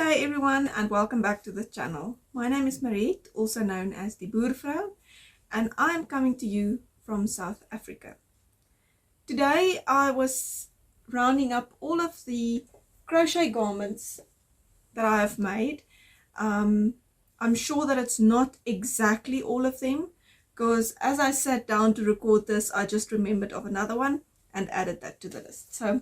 day everyone, and welcome back to the channel. My name is Mariette, also known as the Boervrou, and I am coming to you from South Africa. Today I was rounding up all of the crochet garments that I have made. I'm sure that it's not exactly all of them, because as I sat down to record this, I just remembered of another one and added that to the list. So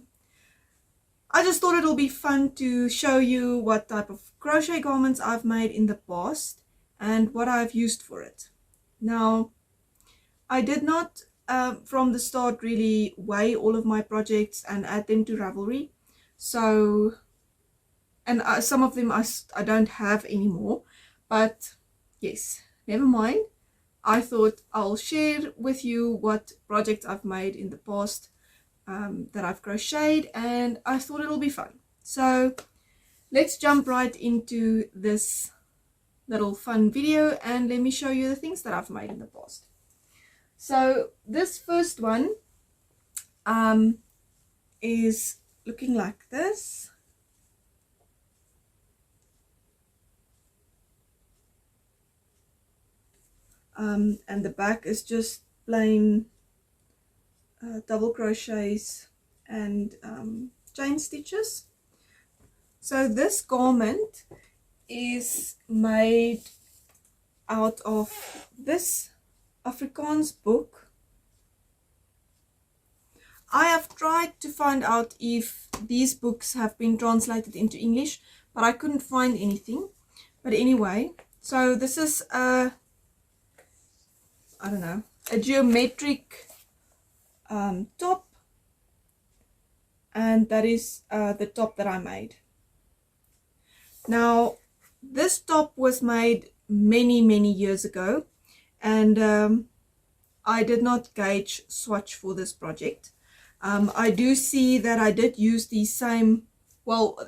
I just thought it'll be fun to show you what type of crochet garments I've made in the past and what I've used for it. Now, I did not from the start really weigh all of my projects and add them to Ravelry. So, and some of them I don't have anymore, but yes, never mind. I thought I'll share with you what projects I've made in the past that I've crocheted, and I thought it'll be fun. So let's jump right into this little fun video and let me show you the things that I've made in the past. So this first one is looking like this. And the back is just plain double crochets and chain stitches. So this garment is made out of this Afrikaans book. I have tried to find out if these books have been translated into English, but I couldn't find anything. But anyway, so this is a geometric top, and that is the top that I made. Now this top was made many years ago, and I did not gauge swatch for this project. I do see that I did use the same, well,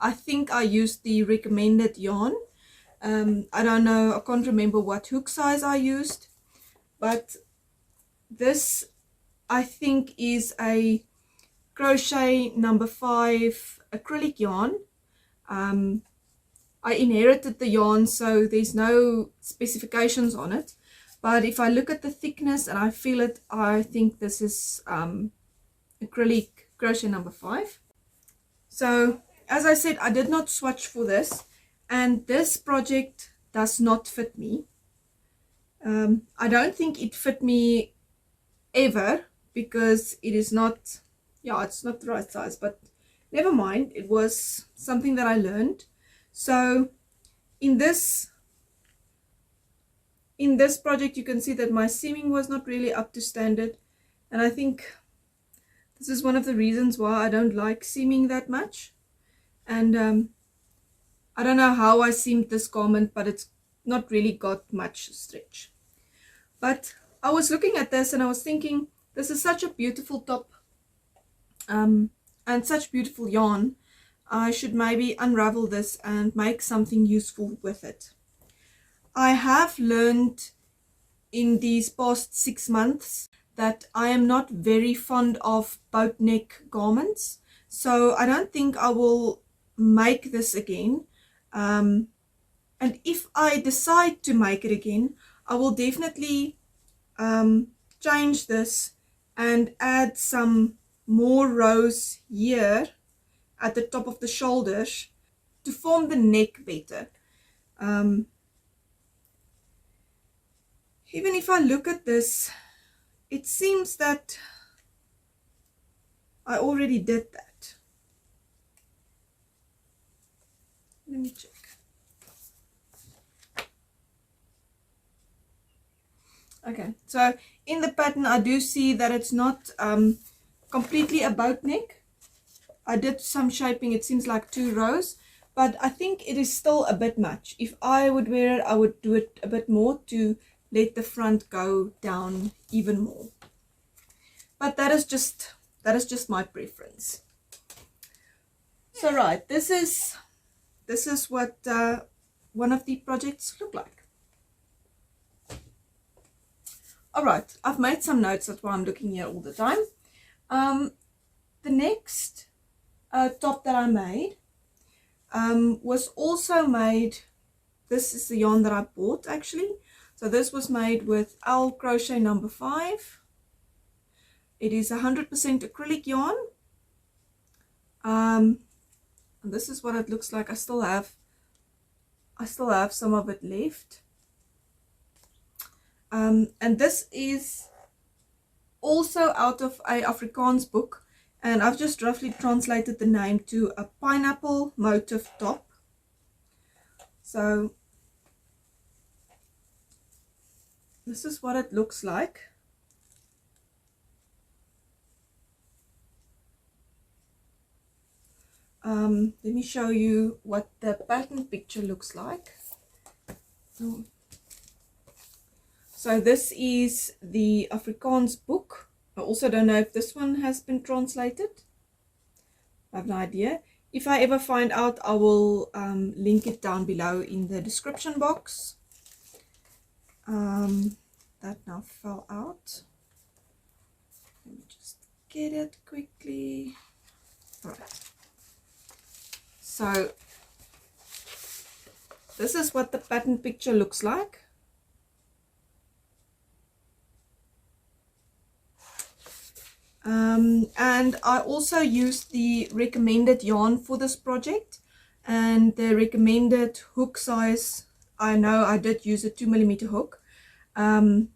I think I used the recommended yarn. I don't know, I can't remember what hook size I used, but this I think is a crochet number 5 acrylic yarn. I inherited the yarn, so there's no specifications on it, but if I look at the thickness and I feel it, I think this is acrylic crochet number 5. So as I said, I did not swatch for this, and this project does not fit me. I don't think it fit me ever, because it is not, it's not the right size, but never mind, it was something that I learned. So in this project you can see that my seaming was not really up to standard, and I think this is one of the reasons why I don't like seaming that much. And I don't know how I seamed this garment, but it's not really got much stretch. But I was looking at this and I was thinking, this is such a beautiful top and such beautiful yarn. I should maybe unravel this and make something useful with it. I have learned in these past 6 months that I am not very fond of boat neck garments, so I don't think I will make this again. And if I decide to make it again, I will definitely change this and add some more rows here at the top of the shoulders to form the neck better. Even if I look at this, it seems that I already did that. Let me check. Okay, so in the pattern I do see that it's not completely a boat neck. I did some shaping, it seems like 2 rows, but I think it is still a bit much. If I would wear it, I would do it a bit more to let the front go down even more. But that is just my preference. So right, this is what one of the projects look like. Alright, I've made some notes, that's why I'm looking here all the time. The next top that I made, was also made, this is the yarn that I bought actually. So this was made with Owl Crochet number 5. It is 100% acrylic yarn. And this is what it looks like. I still have some of it left. And this is also out of a Afrikaans book, and I've just roughly translated the name to a pineapple motif top. So this is what it looks like. Let me show you what the pattern picture looks like. So this is the Afrikaans book. I also don't know if this one has been translated. I have no idea. If I ever find out, I will link it down below in the description box. That now fell out. Let me just get it quickly. All right. So this is what the pattern picture looks like. And I also used the recommended yarn for this project, and the recommended hook size, I know I did use a 2mm hook. Let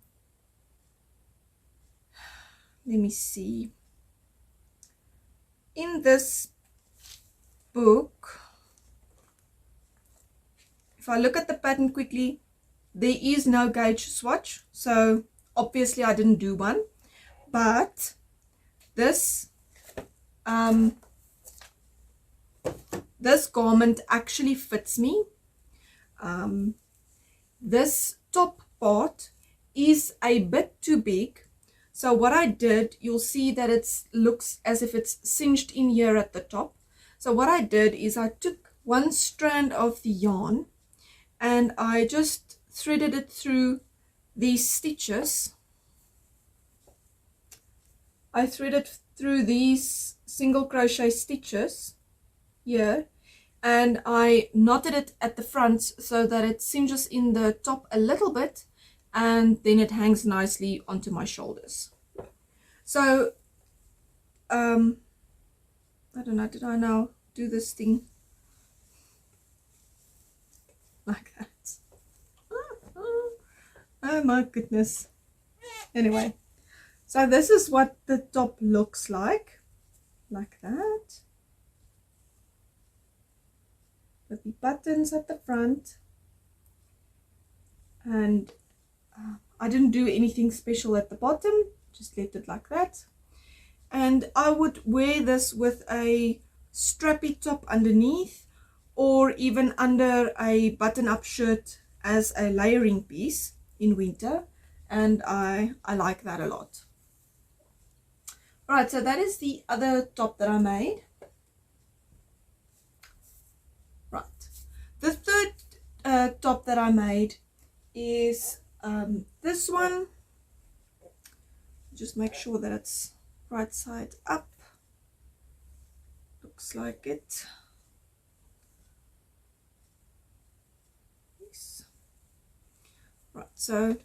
me see. In this book, if I look at the pattern quickly, there is no gauge swatch, so obviously I didn't do one. But this this garment actually fits me. This top part is a bit too big, so what I did, you'll see that it looks as if it's cinched in here at the top. So what I did is I took one strand of the yarn and I just threaded it through these stitches. I threaded through these single crochet stitches here, and I knotted it at the front so that it cinches in the top a little bit, and then it hangs nicely onto my shoulders. So I don't know, did I now do this thing like that? Oh my goodness. Anyway, so this is what the top looks like that, with the buttons at the front. And I didn't do anything special at the bottom, just left it like that. And I would wear this with a strappy top underneath, or even under a button-up shirt as a layering piece in winter, and I like that a lot. Right, so that is the other top that I made. Right, the third top that I made is this one. Just make sure that it's right side up. Looks like it. Yes. Right, so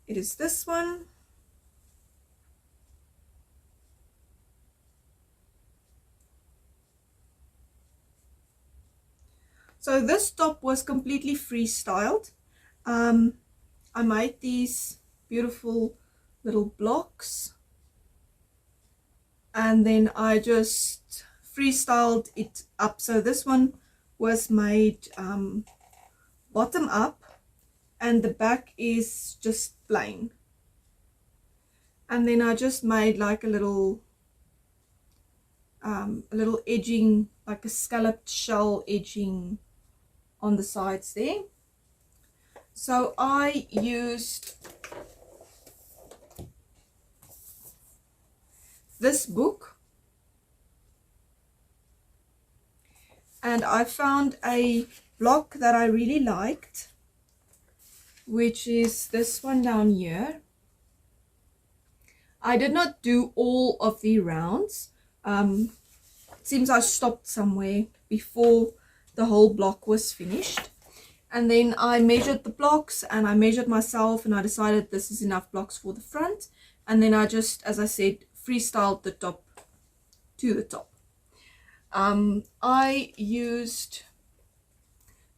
it is this one. So this top was completely freestyled. I made these beautiful little blocks, and then I just freestyled it up. So this one was made bottom up, and the back is just plain. And then I just made like a little edging, like a scalloped shell edging on the sides there. So I used this book, and I found a block that I really liked, which is this one down here. I did not do all of the rounds. It seems I stopped somewhere before the whole block was finished. And then I measured the blocks and I measured myself, and I decided this is enough blocks for the front. And then I just, as I said, freestyled the top to the top. I used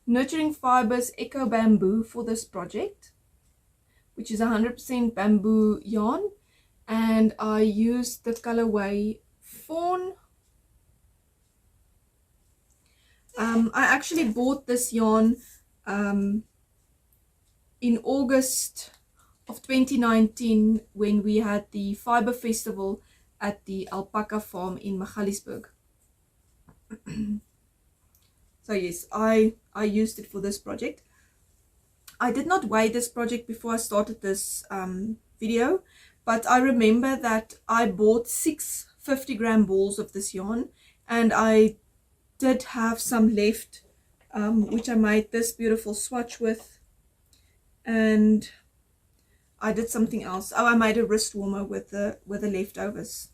Nurturing Fibers Eco Bamboo for this project, which is 100% bamboo yarn, and I used the colorway Fawn. I actually bought this yarn in August of 2019 when we had the Fiber Festival at the alpaca farm in Magaliesburg. So yes, I used it for this project. I did not weigh this project before I started this video, but I remember that I bought 6 50-gram balls of this yarn, and I did have some left, which I made this beautiful swatch with, and I did something else. Oh, I made a wrist warmer with the leftovers.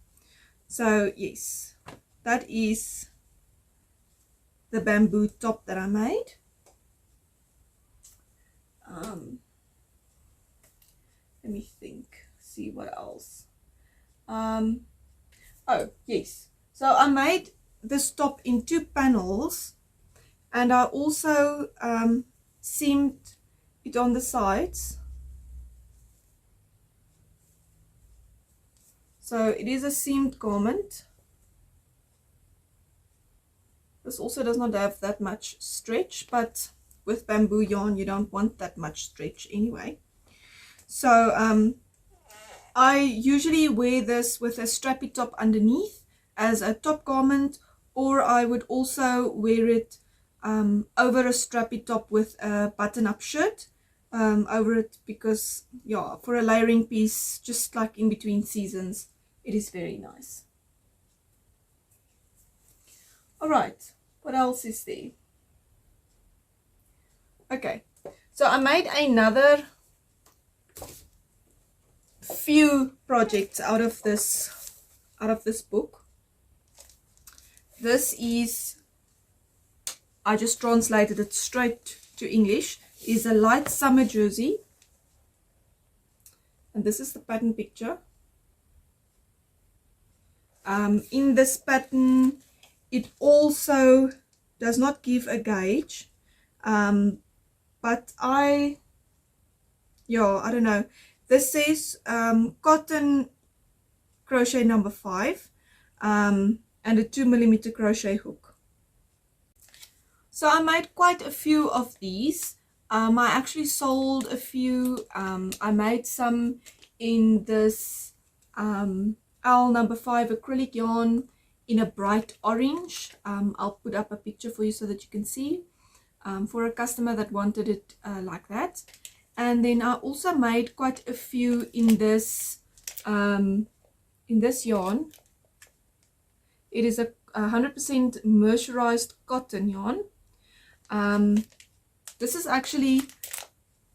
So yes, that is the bamboo top that I made. Let me think, see what else. Oh yes, so I made this top in 2 panels, and I also seamed it on the sides. So it is a seamed garment. This also does not have that much stretch, but with bamboo yarn you don't want that much stretch anyway. So I usually wear this with a strappy top underneath as a top garment, or I would also wear it over a strappy top with a button-up shirt over it, because yeah, for a layering piece, just like in between seasons, it is very nice. Alright, what else is there? Okay, so I made another few projects out of this book. This is, I just translated it straight to English, is a light summer jersey, and this is the pattern picture. In this pattern it also does not give a gauge, but I don't know. This says cotton crochet number 5 and a 2mm crochet hook. So I made quite a few of these. I actually sold a few. I made some in this L number 5 acrylic yarn in a bright orange. I'll put up a picture for you so that you can see, for a customer that wanted it like that. And then I also made quite a few in this yarn. It is a 100% mercerized cotton yarn. This is actually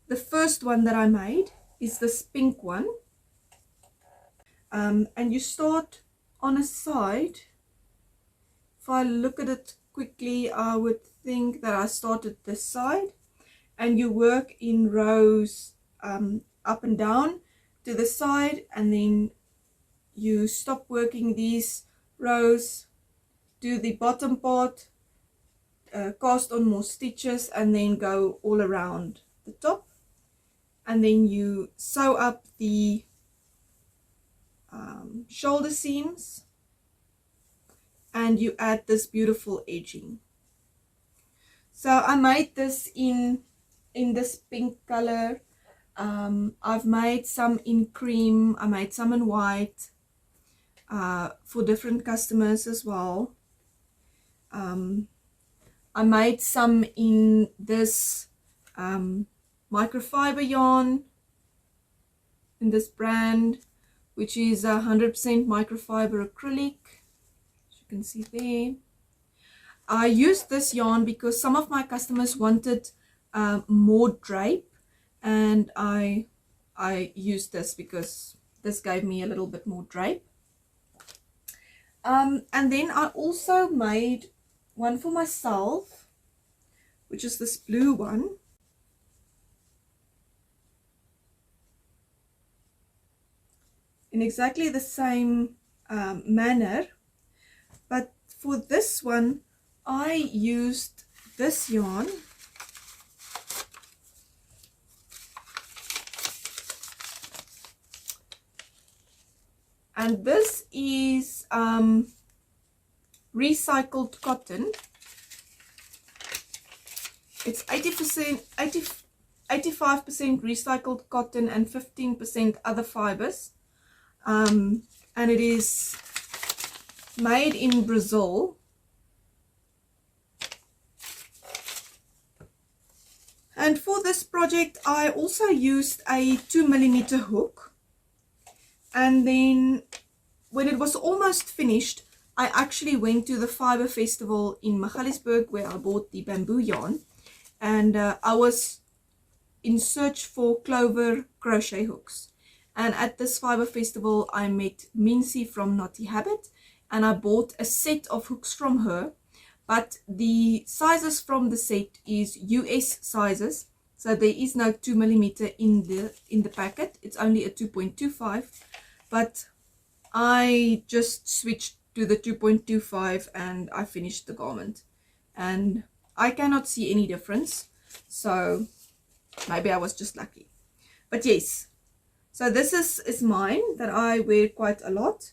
the first one that I made, is this pink one. And you start on a side. If I look at it quickly, I would think that I started this side, and you work in rows up and down to the side, and then you stop working these rows, do the bottom part, cast on more stitches, and then go all around the top, and then you sew up the shoulder seams, and you add this beautiful edging. So I made this in this pink color. I've made some in cream, I made some in white for different customers as well. I made some in this microfiber yarn in this brand, which is 100% microfiber acrylic, as you can see there. I used this yarn because some of my customers wanted more drape, and I used this because this gave me a little bit more drape. And then I also made one for myself. which is this blue one. In exactly the same manner, but for this one I used this yarn, and this is recycled cotton. It's 85% recycled cotton and 15% other fibers. And it is made in Brazil. And for this project I also used a 2mm hook, and then when it was almost finished I actually went to the Fiber Festival in Magaliesburg where I bought the bamboo yarn, and I was in search for Clover crochet hooks. And at this Fiber Festival I met Mincy from Naughty Habit, and I bought a set of hooks from her, but the sizes from the set is US sizes, so there is no 2mm in the packet. It's only a 2.25, but I just switched to the 2.25 and I finished the garment, and I cannot see any difference, so maybe I was just lucky. But yes, so this is mine that I wear quite a lot.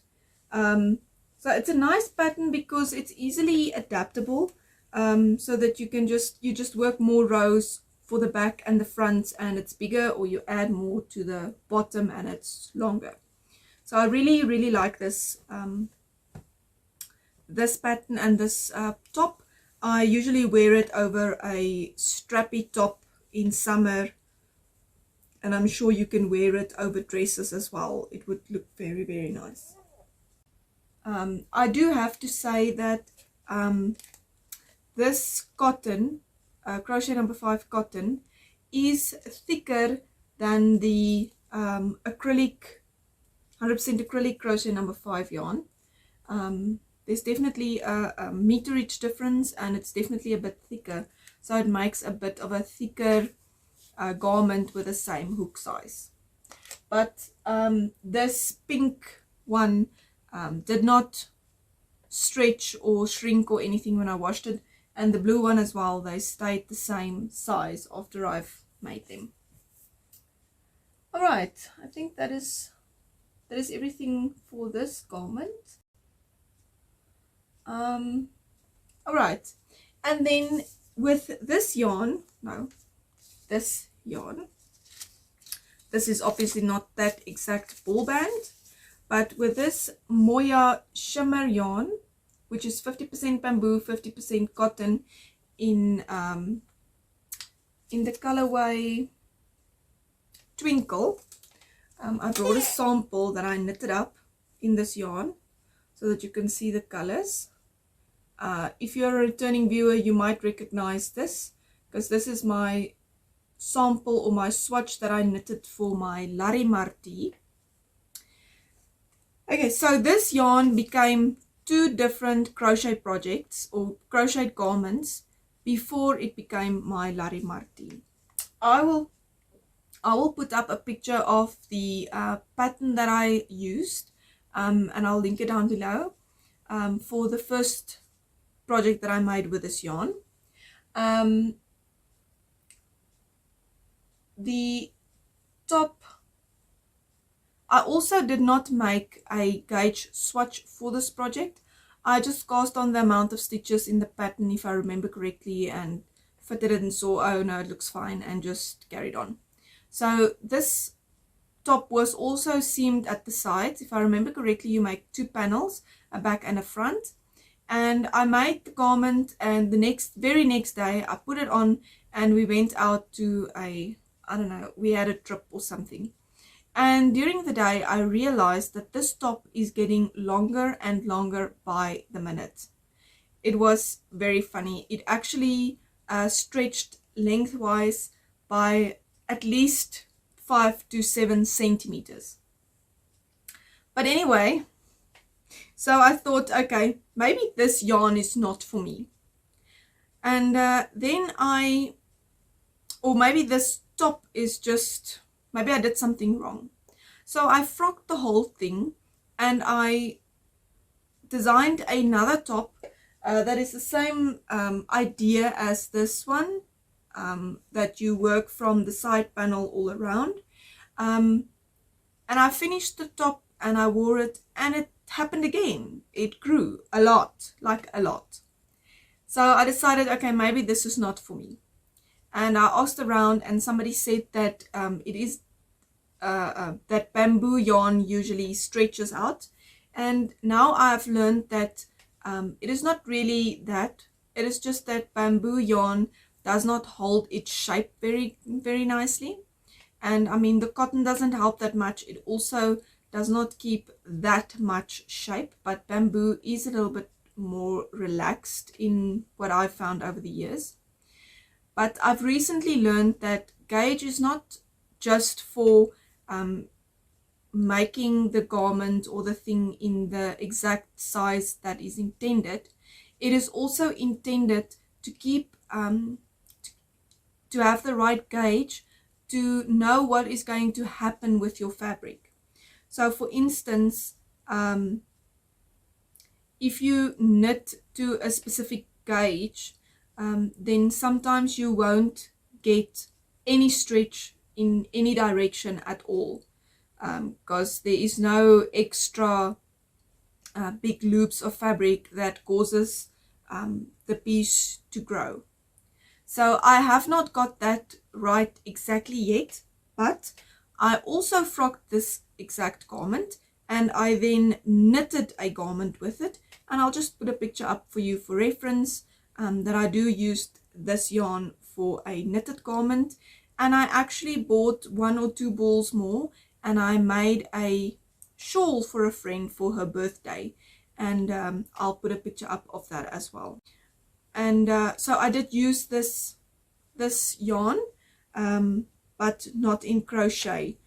So it's a nice pattern because it's easily adaptable, so that you can just work more rows for the back and the front and it's bigger, or you add more to the bottom and it's longer. So I really like this this pattern and this top. I usually wear it over a strappy top in summer, and I'm sure you can wear it over dresses as well. It would look very nice. I do have to say that this cotton, crochet number 5 cotton, is thicker than the acrylic, 100% acrylic crochet number 5 yarn. There's definitely a meterage difference, and it's definitely a bit thicker, so it makes a bit of a thicker garment with the same hook size. But this pink one did not stretch or shrink or anything when I washed it, and the blue one as well, they stayed the same size after I've made them. Alright, I think that is everything for this garment. Alright, and then with this yarn, this is obviously not that exact ball band, but with this Moya shimmer yarn, which is 50% bamboo, 50% cotton, in the colorway Twinkle, I brought a sample that I knitted up in this yarn so that you can see the colors. If you're a returning viewer, you might recognize this, because this is my sample or my swatch that I knitted for my Larry Marty. Okay, so this yarn became 2 different crochet projects or crochet garments before it became my Larry Marty. I will put up a picture of the pattern that I used, and I'll link it down below, for the first project that I made with this yarn. The top, I also did not make a gauge swatch for this project. I just cast on the amount of stitches in the pattern, if I remember correctly, and fitted it and saw, oh no, it looks fine, and just carried on. So this top was also seamed at the sides. If I remember correctly, you make 2 panels, a back and a front. And I made the garment, and the very next day I put it on and we went out to I don't know, we had a trip or something. And during the day I realized that this top is getting longer and longer by the minute. It was very funny. It actually stretched lengthwise by at least 5 to 7 centimeters. But anyway, so I thought, okay, maybe this yarn is not for me. And then or maybe this top is just, maybe I did something wrong. So I frocked the whole thing and I designed another top that is the same idea as this one, that you work from the side panel all around. And I finished the top and I wore it, and it happened again. It grew a lot, like a lot. So I decided, okay, maybe this is not for me. And I asked around, and somebody said that it is that bamboo yarn usually stretches out. And now I've learned that it is not really that. It is just that bamboo yarn does not hold its shape very, very nicely. And I mean, the cotton doesn't help that much. It also does not keep that much shape, but bamboo is a little bit more relaxed in what I've found over the years. But I've recently learned that gauge is not just for making the garment or the thing in the exact size that is intended. It is also intended to keep to have the right gauge to know what is going to happen with your fabric. So for instance, if you knit to a specific gauge, then sometimes you won't get any stretch in any direction at all, because there is no extra big loops of fabric that causes the piece to grow. So I have not got that right exactly yet, but I also frocked this exact garment and I then knitted a garment with it, and I'll just put a picture up for you for reference, that I do use this yarn for a knitted garment. And I actually bought 1 or 2 balls more, and I made a shawl for a friend for her birthday, and I'll put a picture up of that as well. And so I did use this yarn, but not in crochet.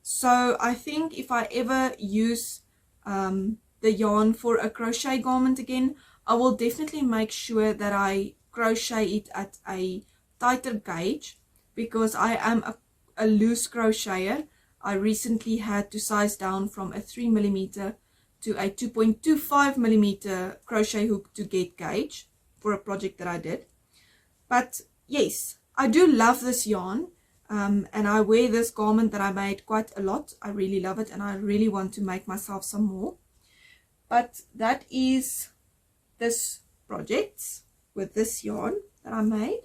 So I think if I ever use the yarn for a crochet garment again, I will definitely make sure that I crochet it at a tighter gauge, because I am a loose crocheter. I recently had to size down from a 3mm to a 2.25mm crochet hook to get gauge for a project that I did. But yes, I do love this yarn, and I wear this garment that I made quite a lot. I really love it, and I really want to make myself some more. But that is this project with this yarn that I made.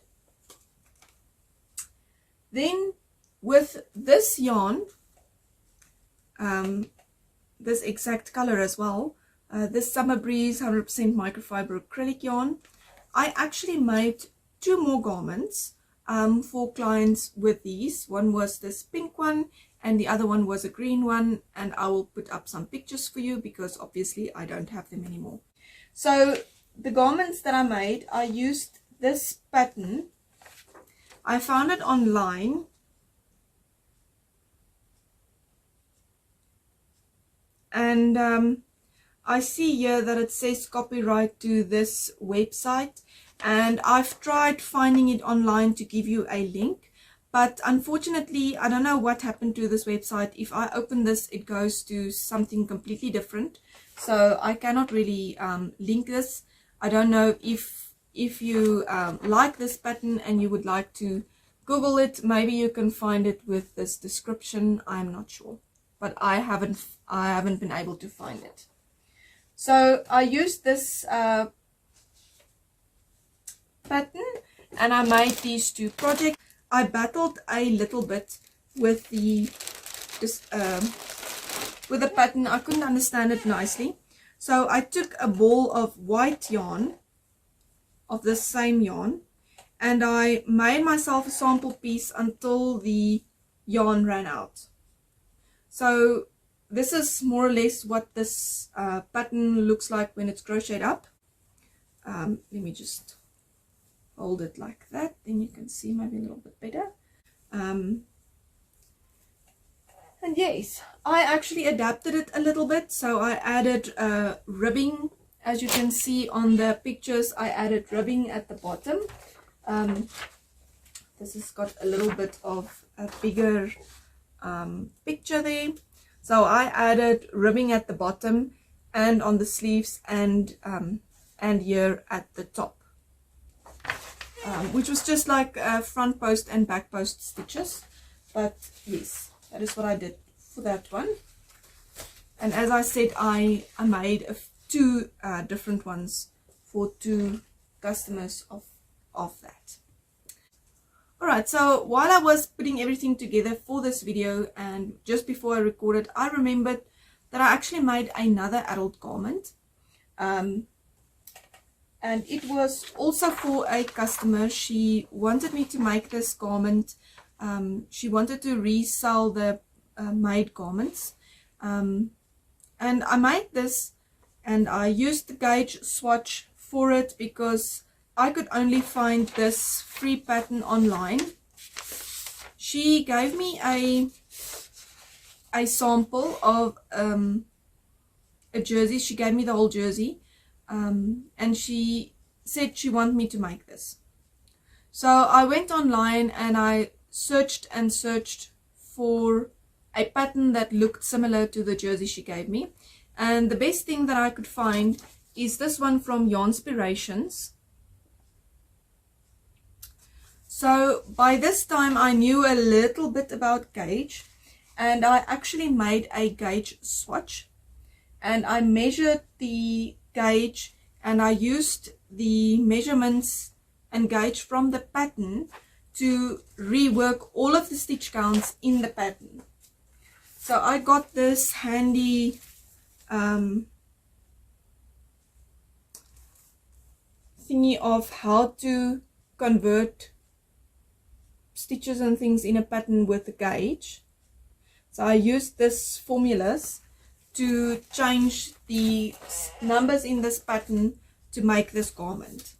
Then with this yarn, this exact color as well, this Summer Breeze 100% microfiber acrylic yarn, I actually made 2 more garments for clients with these. One was this pink one and the other one was a green one, and I will put up some pictures for you because obviously I don't have them anymore. So the garments that I made, I used this pattern. I found it online, and I see here that it says copyright to this website, and I've tried finding it online to give you a link, but unfortunately I don't know what happened to this website. If I open this, it goes to something completely different, so I cannot really link this. I don't know if you like this pattern and you would like to Google it, maybe you can find it with this description. I'm not sure, but I haven't been able to find it. So I used this pattern and I made these 2 projects. I battled a little bit with the pattern. I couldn't understand it nicely, so I took a ball of white yarn, of the same yarn, and I made myself a sample piece until the yarn ran out. So this is more or less what this pattern looks like when it's crocheted up. Let me just hold it like that, then you can see maybe a little bit better. And yes, I actually adapted it a little bit, so I added ribbing As you can see on the pictures, I added ribbing at the bottom. This has got a little bit of a bigger picture there. So I added ribbing at the bottom and on the sleeves and here at the top, which was just like front post and back post stitches. But yes, that is what I did for that one. And as I said, I made two different ones for two customers of that. Alright, so while I was putting everything together for this video and just before I recorded, I remembered that I actually made another adult garment. And it was also for a customer. She wanted me to make this garment. She wanted to resell the made garments. And I made this and I used the gauge swatch for it because I could only find this free pattern online. She gave me a sample of a jersey. She gave me the whole jersey, and she said she wanted me to make this. So I went online and I searched and searched for a pattern that looked similar to the jersey she gave me, and the best thing that I could find is this one from Yarnspirations. So by this time I knew a little bit about gauge, and I actually made a gauge swatch, and I measured the gauge and I used the measurements and gauge from the pattern to rework all of the stitch counts in the pattern. So I got this handy thingy of how to convert stitches and things in a pattern with a gauge. So I used this formulas to change the numbers in this pattern to make this garment.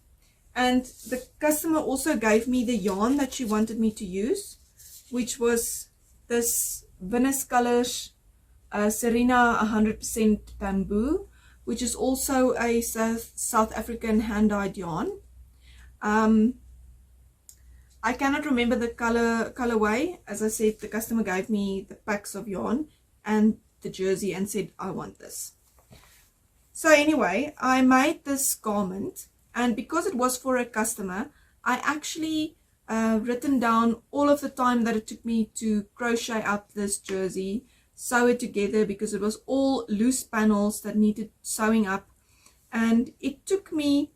And the customer also gave me the yarn that she wanted me to use, which was this Venus Colors Serena 100% bamboo, which is also a South African hand-dyed yarn. I cannot remember the colorway. As I said, the customer gave me the packs of yarn and the jersey and said, I want this. So anyway, I made this garment, and because it was for a customer, I actually written down all of the time that it took me to crochet up this jersey, sew it together, because it was all loose panels that needed sewing up, and it took me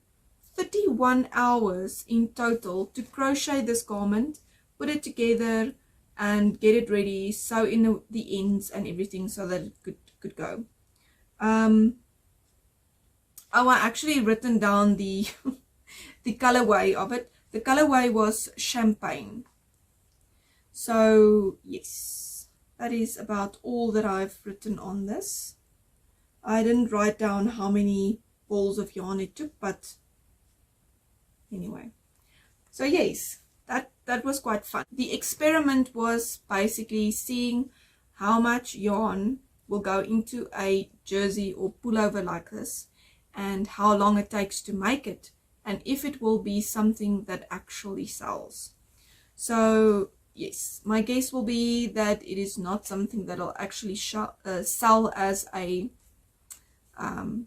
31 hours in total to crochet this garment, put it together and get it ready, sew in the ends and everything so that it could go. Oh, I actually written down the the colorway of it. The colorway was champagne. So yes, that is about all that I've written on this. I didn't write down how many balls of yarn it took, but anyway. So yes, that was quite fun. The experiment was basically seeing how much yarn will go into a jersey or pullover like this, and how long it takes to make it, and if it will be something that actually sells. So yes, my guess will be that it is not something that will actually sell as a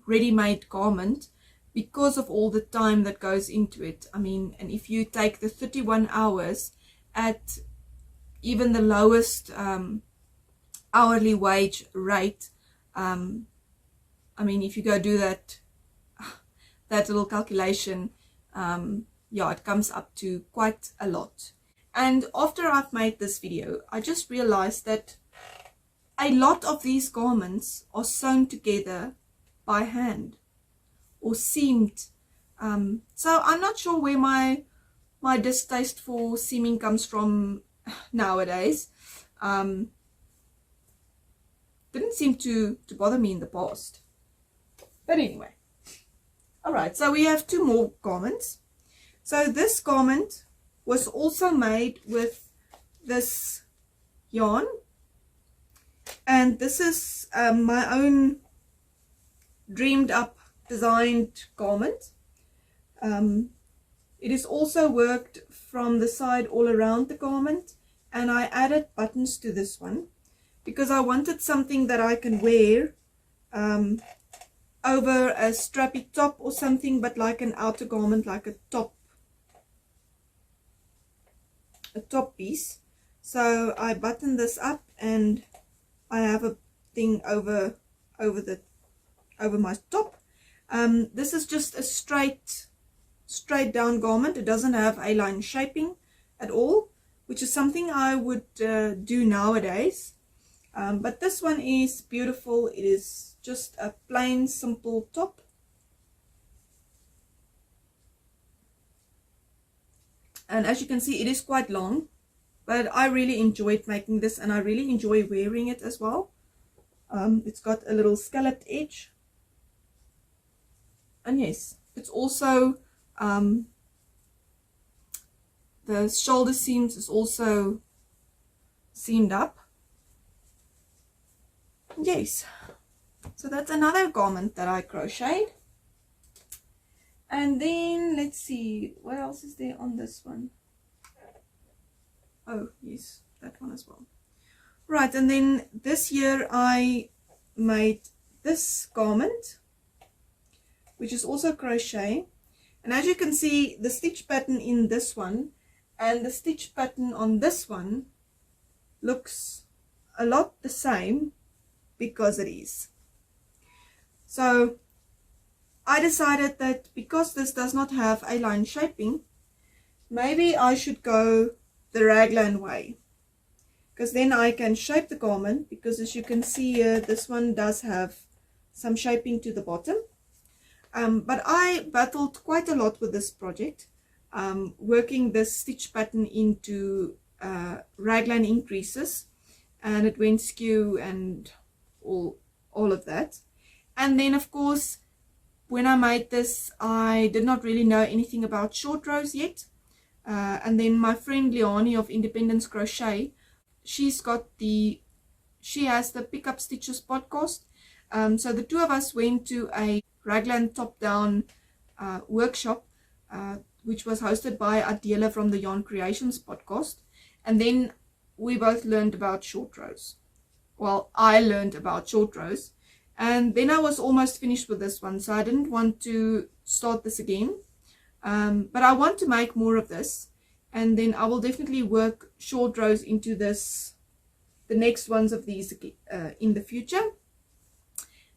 ready-made garment, because of all the time that goes into it. I mean, and if you take the 31 hours at even the lowest hourly wage rate, I mean, if you go do that little calculation, yeah, it comes up to quite a lot. And after I've made this video, I just realized that a lot of these garments are sewn together by hand or seamed. So I'm not sure where my distaste for seaming comes from nowadays. Didn't seem to bother me in the past. But anyway. Alright, so we have two more garments. So this garment was also made with this yarn. And this is my own dreamed up designed garment. It is also worked from the side all around the garment, and I added buttons to this one because I wanted something that I can wear over a strappy top or something, but like an outer garment, like a top piece. So I button this up and I have a thing over my top. This is just a straight down garment. It doesn't have A-line shaping at all, which is something I would do nowadays. But this one is beautiful. It is just a plain simple top. And as you can see, it is quite long, but I really enjoyed making this and I really enjoy wearing it as well. It's got a little scalloped edge. And yes, it's also, the shoulder seams is also seamed up. Yes, so that's another garment that I crocheted. And then let's see, what else is there on this one? Oh yes, that one as well. Right, and then this year I made this garment, which is also crochet. And as you can see, the stitch pattern in this one and the stitch pattern on this one looks a lot the same, because it is. So I decided that because this does not have A-line shaping, maybe I should go the raglan way, because then I can shape the garment, because as you can see here, this one does have some shaping to the bottom. But I battled quite a lot with this project, working this stitch pattern into raglan increases, and it went skew and all of that. And then of course, when I made this, I did not really know anything about short rows yet. And then my friend Leonie of Independence Crochet, she has the Pick Up Stitches podcast. So the two of us went to a raglan top-down workshop, which was hosted by Adela from the Yarn Creations podcast. And then we both learned about short rows. Well, I learned about short rows. And then I was almost finished with this one, so I didn't want to start this again. But I want to make more of this, and then I will definitely work short rows into this, the next ones of these in the future.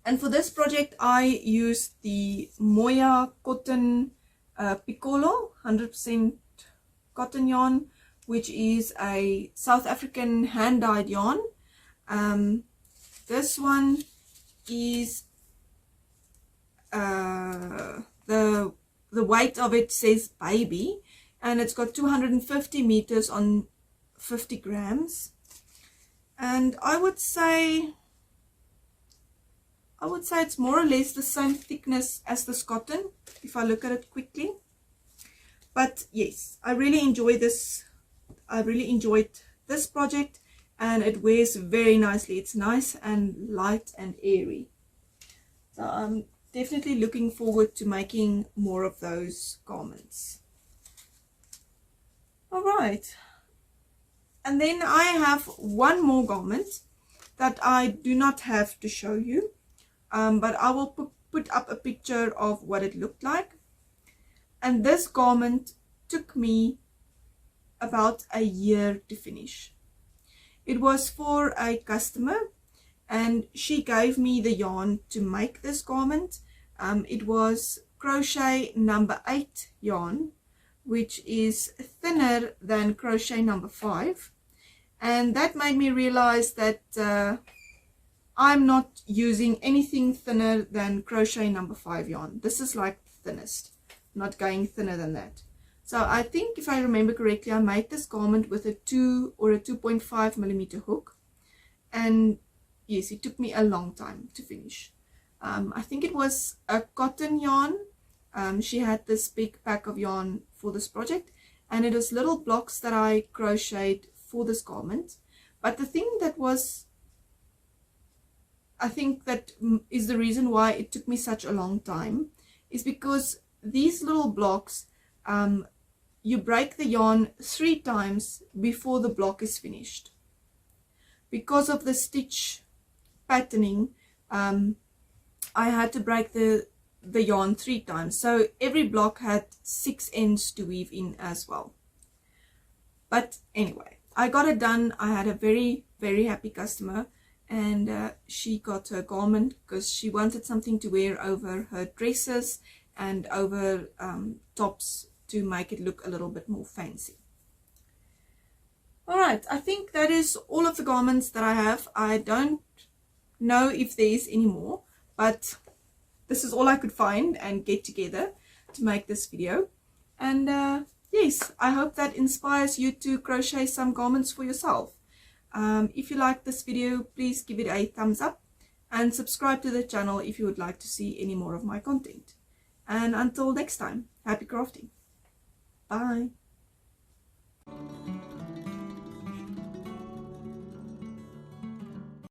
And for this project, I used the Moya cotton Piccolo 100% cotton yarn, which is a South African hand-dyed yarn. This one is the weight of it says baby, and it's got 250 meters on 50 grams, and I would say it's more or less the same thickness as this cotton if I look at it quickly. But yes, I really enjoy this. I really enjoyed this project, and it wears very nicely. It's nice and light and airy. So I'm definitely looking forward to making more of those garments. Alright. And then I have one more garment that I do not have to show you. But I will put up a picture of what it looked like. And this garment took me about a year to finish. It was for a customer, and she gave me the yarn to make this garment. It was crochet number 8 yarn, which is thinner than crochet number 5. And that made me realize that I'm not using anything thinner than crochet number 5 yarn. This is like the thinnest, not going thinner than that. So I think, if I remember correctly, I made this garment with a 2 or a 2.5 millimeter hook. And yes, it took me a long time to finish. I think it was a cotton yarn. She had this big pack of yarn for this project, and it was little blocks that I crocheted for this garment. But the thing that was I think that is the reason why it took me such a long time, is because these little blocks, you break the yarn 3 times before the block is finished. Because of the stitch patterning, I had to break the yarn 3 times, so every block had 6 ends to weave in as well. But anyway, I got it done. I had a very, very happy customer, and she got her garment because she wanted something to wear over her dresses and over tops to make it look a little bit more fancy. Alright, I think that is all of the garments that I have. I don't know if there is any more, but this is all I could find and get together to make this video. And yes, I hope that inspires you to crochet some garments for yourself. If you like this video, please give it a thumbs up and subscribe to the channel if you would like to see any more of my content. And until next time, happy crafting. Bye.